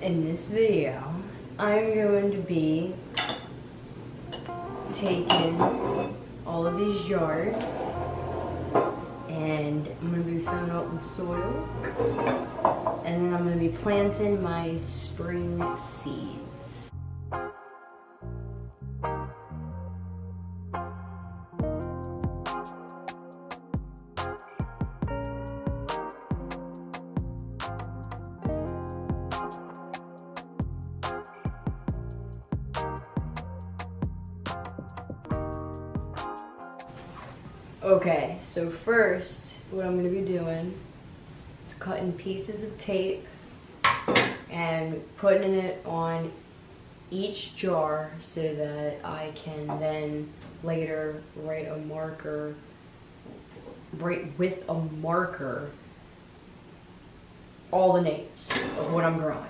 In this video, I'm going to be taking all of these jars and I'm going to be filling up with soil, and then I'm going to be planting my spring seeds. Okay, so first, what I'm going to be doing is cutting pieces of tape and putting it on each jar so that I can then later write with a marker all the names of what I'm growing.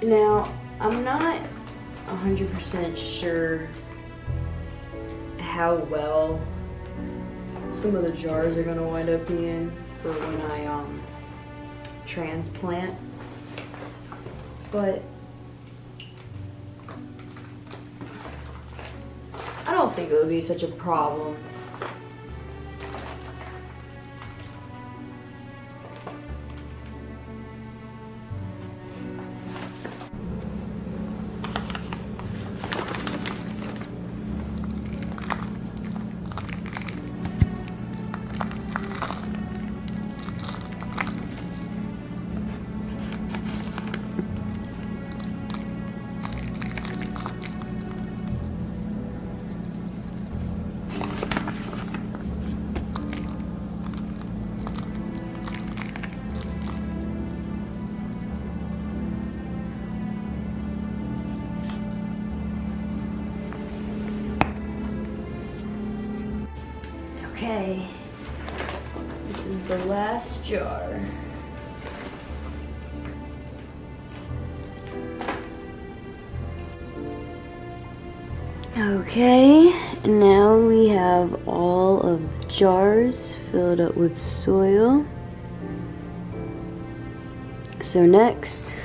Now, I'm not 100% sure how well some of the jars are going to wind up being for when I transplant, but I don't think it would be such a problem. Okay, this is the last jar. Okay, now we have all of the jars filled up with soil. So next,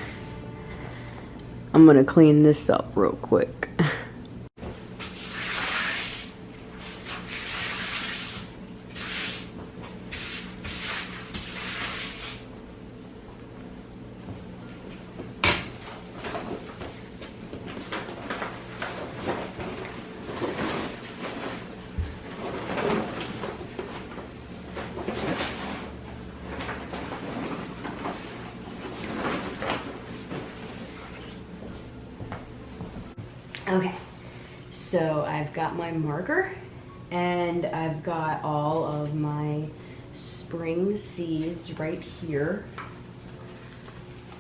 I'm gonna clean this up real quick. Okay, so I've got my marker and I've got all of my spring seeds right here.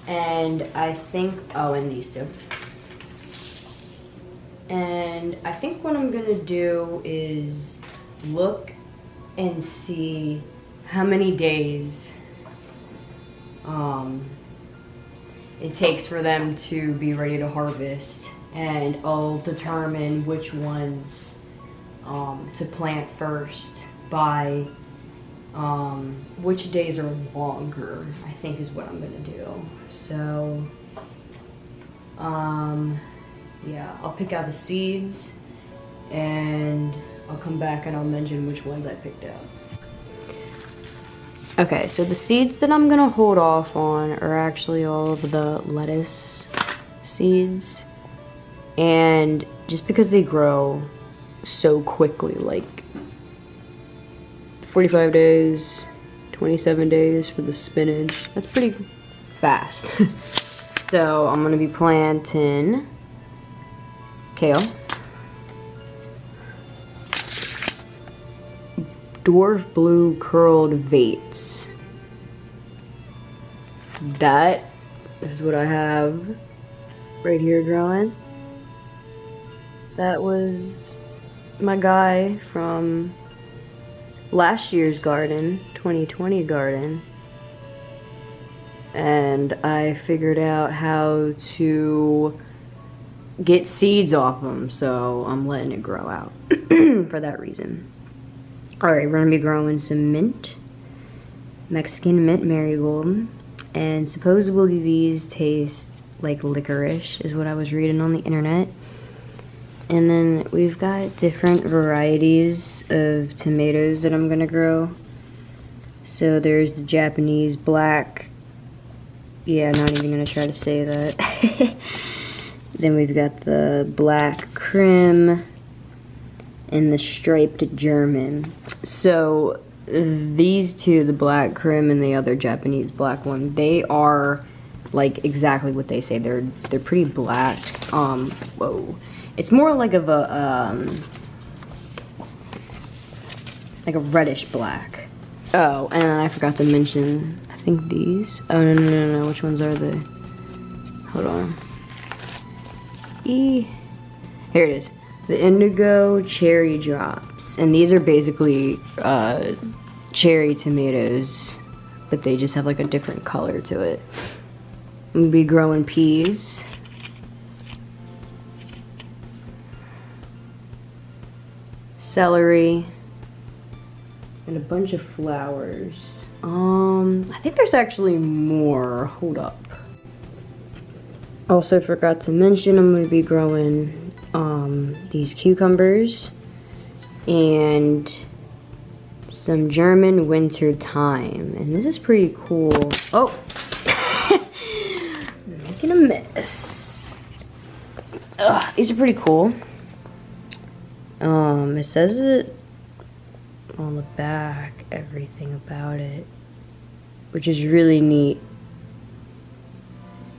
And I think, oh, and these two. And I think what I'm gonna do is look and see how many days it takes for them to be ready to harvest, and I'll determine which ones to plant first by which days are longer, I think is what I'm gonna do. So yeah, I'll pick out the seeds and I'll come back and I'll mention which ones I picked out. Okay, so the seeds that I'm gonna hold off on are actually all of the lettuce seeds. And just because they grow so quickly, like 45 days, 27 days for the spinach, that's pretty fast. So I'm gonna be planting kale, dwarf blue curled vates. That is what I have right here growing. That was my guy from last year's garden, 2020 garden. And I figured out how to get seeds off them, so I'm letting it grow out for that reason. Alright, we're gonna be growing some mint, Mexican mint marigold, and supposedly these taste like licorice, is what I was reading on the internet. And then we've got different varieties of tomatoes that I'm gonna grow. So there's the Japanese black. Yeah, not even gonna try to say that. Then we've got the black Krim and the striped German. So these two, the black Krim and the other Japanese black one, they are like exactly what they say. They're pretty black. Whoa. It's more like of a reddish black. Oh, and I forgot to mention, I think these. Oh, no. Which ones are they? Hold on. Here it is. The indigo cherry drops. And these are basically cherry tomatoes, but they just have like a different color to it. I'm gonna be growing peas. Celery. And a bunch of flowers. I think there's actually more. Hold up. Also forgot to mention I'm going to be growing these cucumbers and some German winter thyme. And this is pretty cool. Oh! I'm making a mess. Ugh, these are pretty cool. It says it on the back, everything about it, which is really neat.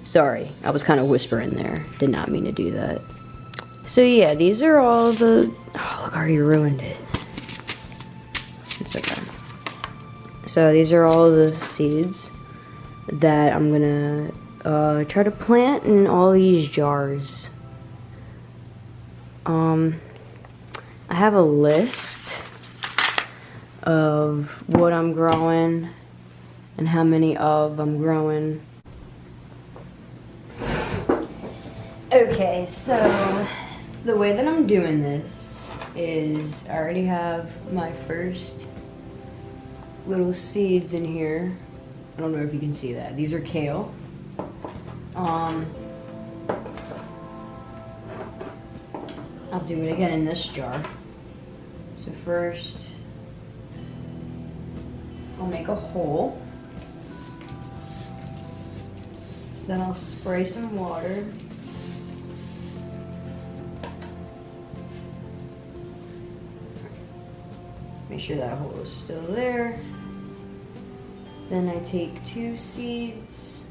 Sorry, I was kind of whispering there. Did not mean to do that. So yeah, these are all the... Oh, look, I already ruined it. It's okay. So these are all the seeds that I'm gonna try to plant in all these jars. I have a list of what I'm growing and how many of I'm growing. Okay, so the way that I'm doing this is I already have my first little seeds in here. I don't know if you can see that. These are kale. I'll do it again in this jar. So first, I'll make a hole. Then I'll spray some water. Make sure that hole is still there. Then I take 2 seeds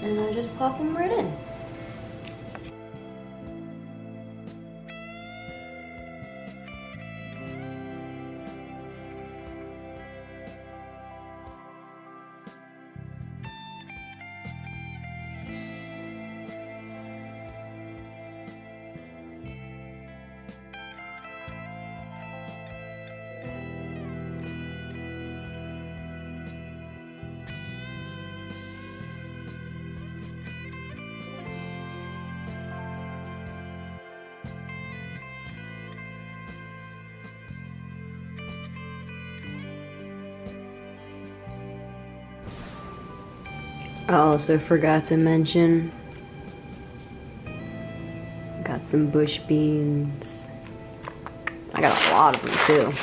and I just pop them right in. I also forgot to mention some bush beans. I got a lot of them too.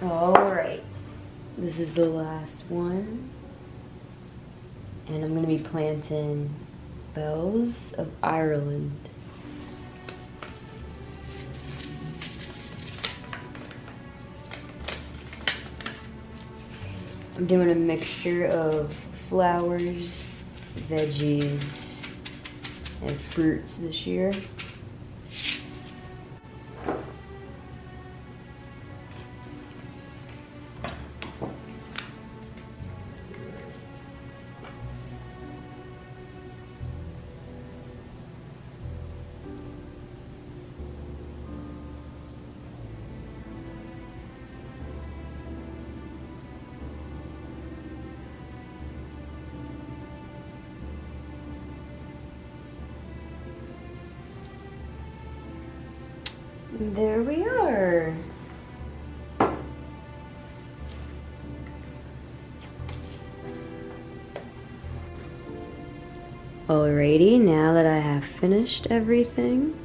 Alright, this is the last one, and I'm going to be planting bells of Ireland. I'm doing a mixture of flowers, veggies, and fruits this year. There we are. Alrighty, now that I have finished everything,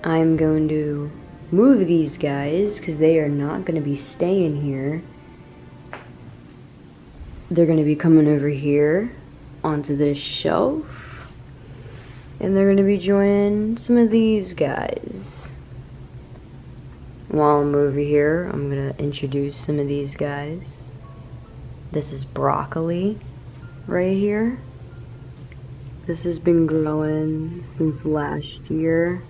I'm going to move these guys because they are not going to be staying here. They're going to be coming over here onto this shelf. And they're going to be joining some of these guys. While I'm over here, I'm going to introduce some of these guys. This is broccoli right here. This has been growing since last year.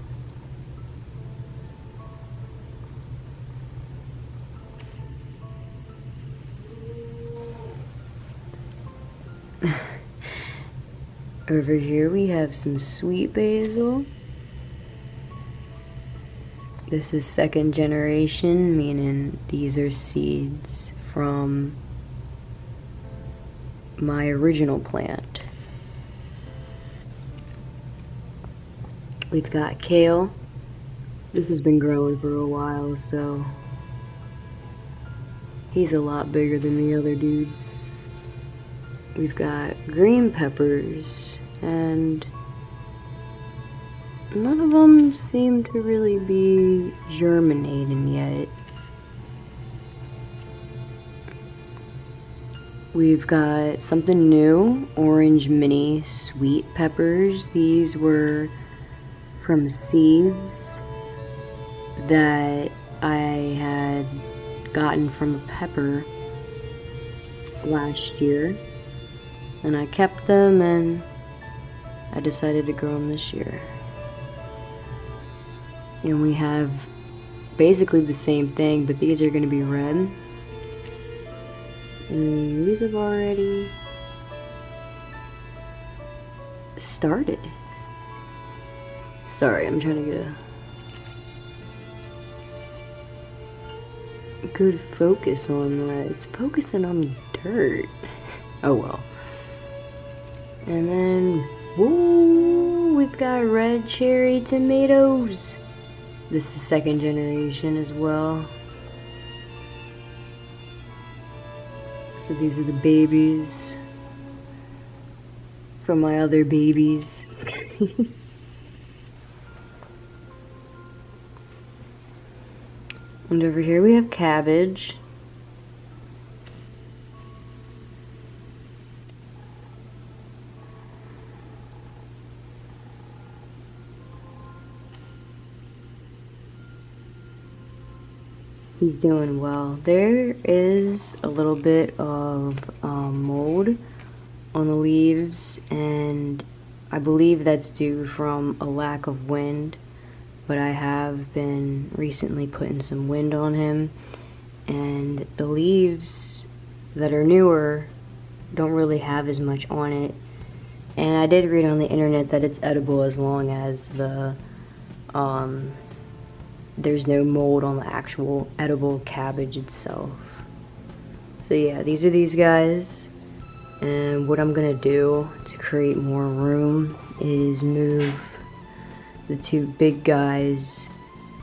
Over here we have some sweet basil. This is second generation, meaning these are seeds from my original plant. We've got kale. This has been growing for a while, so he's a lot bigger than the other dudes. We've got green peppers, and none of them seem to really be germinating yet. We've got something new, orange mini sweet peppers. These were from seeds that I had gotten from a pepper last year. And I kept them, and I decided to grow them this year. And we have basically the same thing, but these are going to be red. And these have already started. Sorry, I'm trying to get a good focus on that. It's focusing on the dirt. Oh well. And then, woo, we've got red cherry tomatoes. This is second generation as well. So these are the babies from my other babies. And over here we have cabbage. He's doing well. There is a little bit of mold on the leaves, and I believe that's due from a lack of wind, but I have been recently putting some wind on him, and the leaves that are newer don't really have as much on it. And I did read on the internet that it's edible as long as the there's no mold on the actual edible cabbage itself. So yeah, these are these guys. And what I'm gonna do to create more room is move the two big guys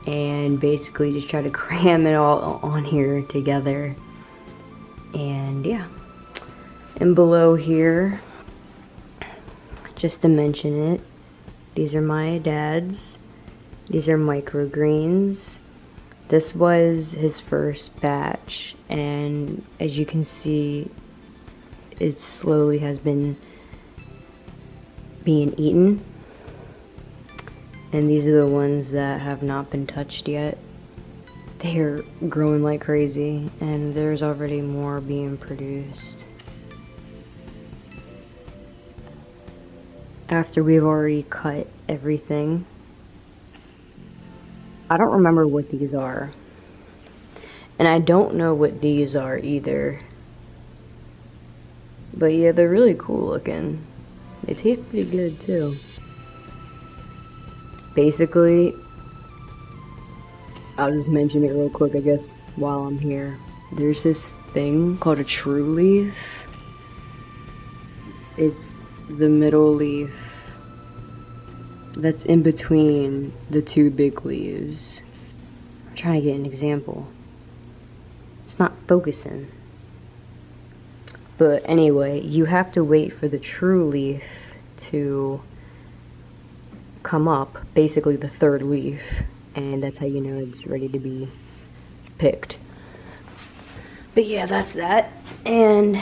and basically just try to cram it all on here together. And yeah. And below here, just to mention it, these are my dad's. These are microgreens. This was his first batch, and as you can see, it slowly has been being eaten. And these are the ones that have not been touched yet. They're growing like crazy, and there's already more being produced. After we've already cut everything. I don't remember what these are. And I don't know what these are either. But yeah, they're really cool looking. They taste pretty good too. Basically, I'll just mention it real quick, I guess, while I'm here. There's this thing called a true leaf. It's the middle leaf that's in between the two big leaves. I'm trying to get an example. It's not focusing. But anyway, you have to wait for the true leaf to come up, basically the third leaf, and that's how you know it's ready to be picked. But yeah, that's that. And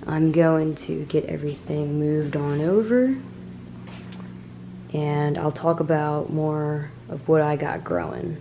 I'm going to get everything moved on over. And I'll talk about more of what I got growing.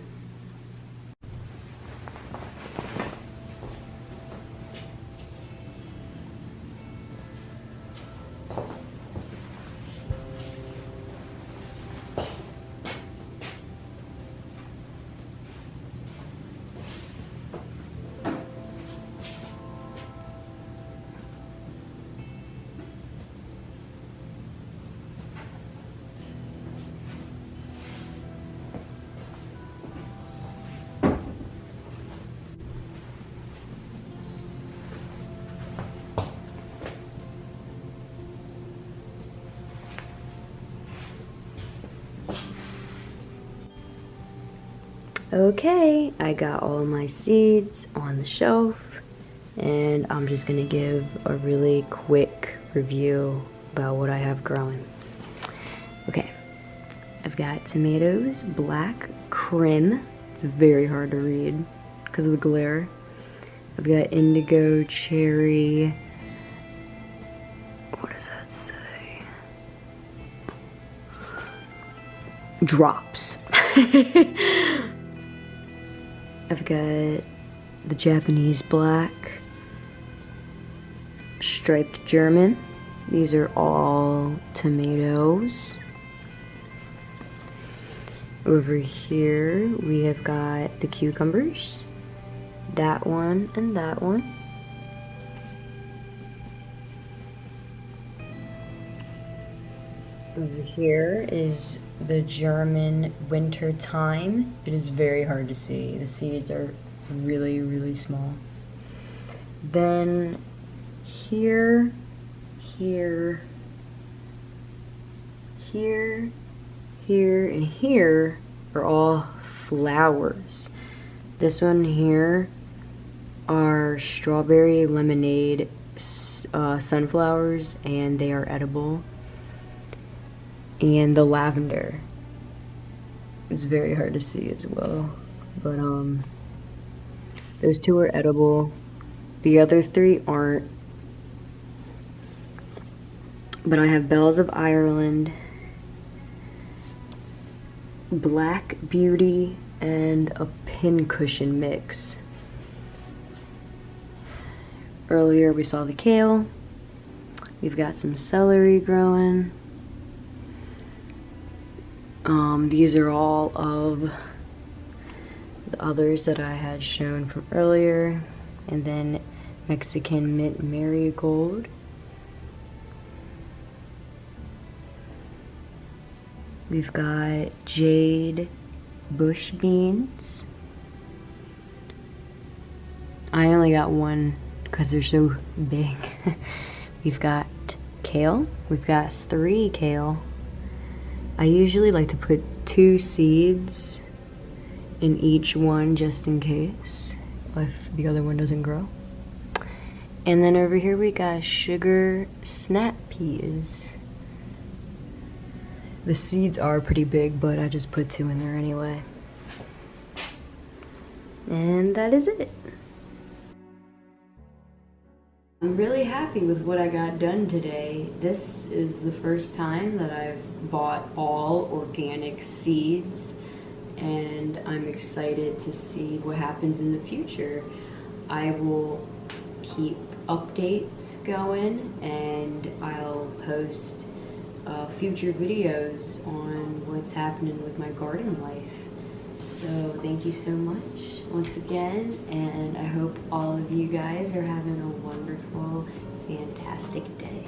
Okay, I got all my seeds on the shelf, and I'm just gonna give a really quick review about what I have growing. Okay, I've got tomatoes, black Krim. It's very hard to read because of the glare. I've got indigo, cherry. What does that say? Drops. I've got the Japanese black, striped German. These are all tomatoes. Over here we have got the cucumbers, that one and that one. Over here is the German winter thyme. It is very hard to see. The seeds are really, really small. Then here, here, here, here, and here are all flowers. This one here are strawberry lemonade sunflowers, and they are edible. And the lavender is very hard to see as well, but those two are edible. The other three aren't. But I have Bells of Ireland, Black Beauty, and a pincushion mix. Earlier we saw the kale. We've got some celery growing. These are all of the others that I had shown from earlier. And then Mexican mint marigold. We've got jade bush beans. I only got one because they're so big. We've got kale. We've got 3 kale. I usually like to put 2 seeds in each one just in case if the other one doesn't grow. And then over here we got sugar snap peas. The seeds are pretty big, but I just put 2 in there anyway. And that is it. I'm really happy with what I got done today. This is the first time that I've bought all organic seeds, and I'm excited to see what happens in the future. I will keep updates going, and I'll post future videos on what's happening with my garden life. So thank you so much once again, and I hope all of you guys are having a wonderful, fantastic day.